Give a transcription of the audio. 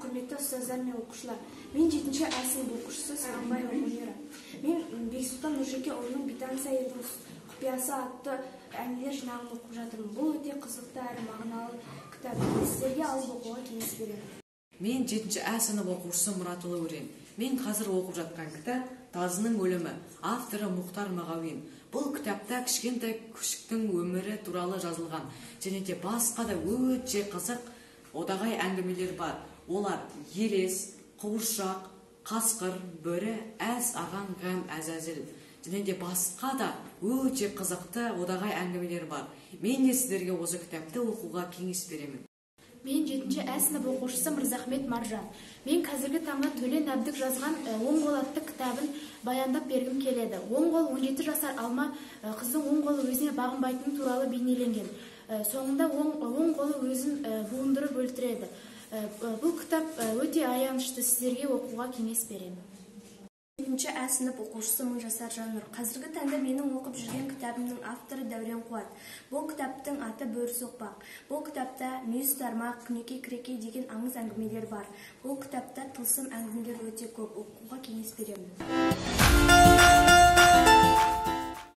құрметті ұстаздар мен оқушылар. Мен 7-ші А сынып оқушысы Сағынбаева Мунира. Мен Бексұлтан Нұржекеұлының «Бейтаныс әйелдің құпиясы» атты әңгімелер жинағын оқып жатырмын. Бұл өте қызықты әрі мағыналы кітап. Сіздерге алып оқуға кеңес беремін. Мен 7-ші А сынып оқушысы Мұратұлы Өрен. Мен қазір оқып жатқан кітап «Тазының өлімі», авторы Мұхтар Мағауин. Бұл кітапта кішкентай күшіктің өмірі туралы жазылған, және де басқа да өте қызық одағай әңгімелер бар. Олар елес, қуыршақ, қасқыр, бөрі, әз аған ғам әзәзіл, және де басқа да өте қызықты одағай әңгімелер бар. Мен сіздерге осы кітапты оқуға кеңес беремін. Мен 7-ші А сынып оқушысы Мырзахмет Маржан. Мен қазіргі таңда Төлен Әбдік жазған «Оң қол» атты кітабын баяндап бергім келеді. Оң қол 17 жасар Алма қыздың оң қолы өзіне бағынбайтыны туралы бейнеленген. Соңында оң қолы өзін буындырып өлтіреді. Бұл кітап өте аянышты, сіздерге оқуға кеңес беремін. 7-ші А сынып оқушысы Мыңжасар Жаннұр. Қазіргі таңда менің оқып жүрген кітабымның авторы Дәурен Қуат. Бұл кітаптың аты «Бөрі соқпақ». Бұл кітапта мүйіз тармақ, күнекей крекей деген аңыз әңгімелер бар. Бұл кітапта тылсым әңгімелер өте көп. Оқуға кеңес беремін.